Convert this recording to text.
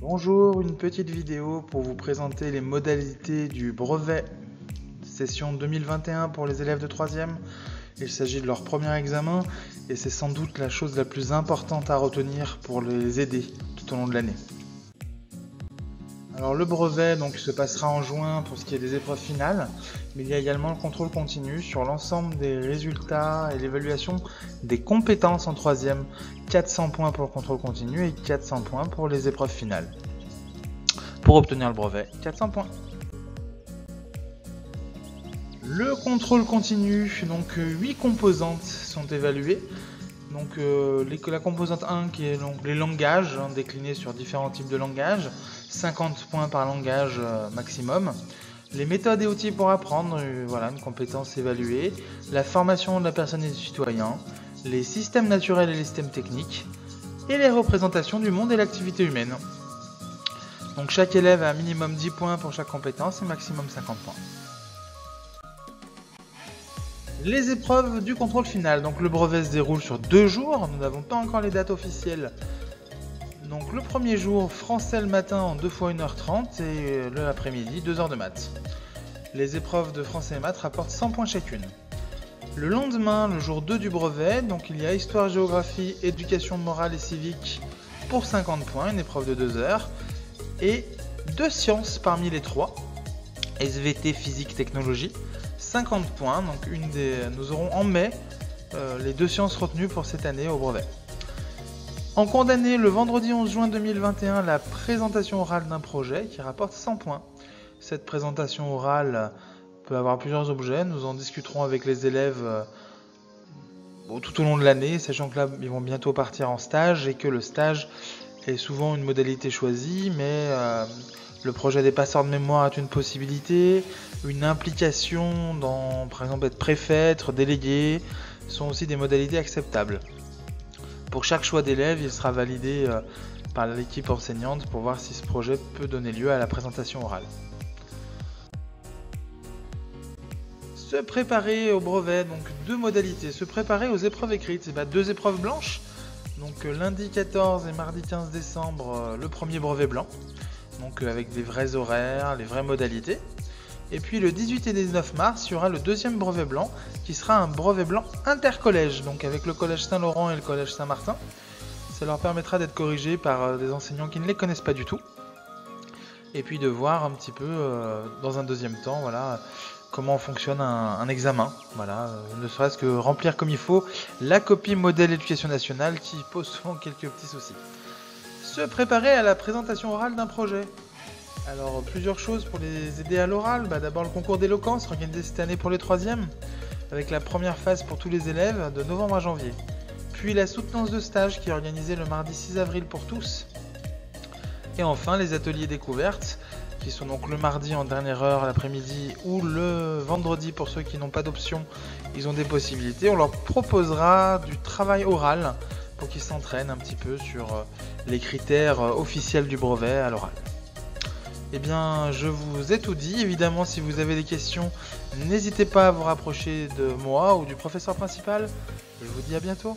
Bonjour, une petite vidéo pour vous présenter les modalités du brevet session 2021 pour les élèves de 3e. Il s'agit de leur premier examen et c'est sans doute la chose la plus importante à retenir pour les aider tout au long de l'année. Alors le brevet se passera en juin pour ce qui est des épreuves finales, mais il y a également le contrôle continu sur l'ensemble des résultats et l'évaluation des compétences en 3e. 400 points pour le contrôle continu et 400 points pour les épreuves finales. Pour obtenir le brevet, 400 points. Le contrôle continu, 8 composantes sont évaluées. La composante 1 qui est les langages, déclinés sur différents types de langages, 50 points par langage maximum. Les méthodes et outils pour apprendre, une compétence évaluée. La formation de la personne et du citoyen, les systèmes naturels et les systèmes techniques, et les représentations du monde et l'activité humaine. Donc chaque élève a un minimum 10 points pour chaque compétence et maximum 50 points. Les épreuves du contrôle final. Donc le brevet se déroule sur 2 jours, nous n'avons pas encore les dates officielles. Donc le premier jour, français le matin en 2 fois 1h30 et l'après-midi 2 heures de maths. Les épreuves de français et maths rapportent 100 points chacune. Le lendemain, le jour 2 du brevet, il y a histoire, géographie, éducation morale et civique pour 50 points, une épreuve de 2 heures. Et 2 sciences parmi les 3, SVT, physique, technologie, 50 points. Nous aurons en mai les 2 sciences retenues pour cette année au brevet. En cours d'année, le vendredi 11 juin 2021, la présentation orale d'un projet qui rapporte 100 points. Cette présentation orale peut avoir plusieurs objets, nous en discuterons avec les élèves tout au long de l'année, sachant que là, ils vont bientôt partir en stage et que le stage est souvent une modalité choisie, mais le projet des passeurs de mémoire est une possibilité, une implication dans, par exemple, être préfet, être délégué, sont aussi des modalités acceptables. Pour chaque choix d'élève, il sera validé par l'équipe enseignante pour voir si ce projet peut donner lieu à la présentation orale. Se préparer au brevet, 2 modalités. Se préparer aux épreuves écrites, 2 épreuves blanches. Lundi 14 et mardi 15 décembre, le premier brevet blanc, avec des vrais horaires, les vraies modalités. Et puis le 18 et 19 mars, il y aura le deuxième brevet blanc, qui sera un brevet blanc intercollège, avec le collège Saint-Laurent et le collège Saint-Martin. Ça leur permettra d'être corrigés par des enseignants qui ne les connaissent pas du tout. Et puis de voir un petit peu, dans un deuxième temps, comment fonctionne un examen, ne serait-ce que remplir comme il faut la copie modèle éducation nationale qui pose souvent quelques petits soucis. Se préparer à la présentation orale d'un projet. Alors plusieurs choses pour les aider à l'oral, d'abord le concours d'éloquence organisé cette année pour les 3e, avec la première phase pour tous les élèves de novembre à janvier. Puis la soutenance de stage qui est organisée le mardi 6 avril pour tous. Et enfin les ateliers découvertes, qui sont le mardi en dernière heure l'après-midi ou le vendredi pour ceux qui n'ont pas d'option, ils ont des possibilités. On leur proposera du travail oral pour qu'ils s'entraînent un petit peu sur les critères officiels du brevet à l'oral. Eh bien, je vous ai tout dit. Évidemment, si vous avez des questions, n'hésitez pas à vous rapprocher de moi ou du professeur principal. Je vous dis à bientôt.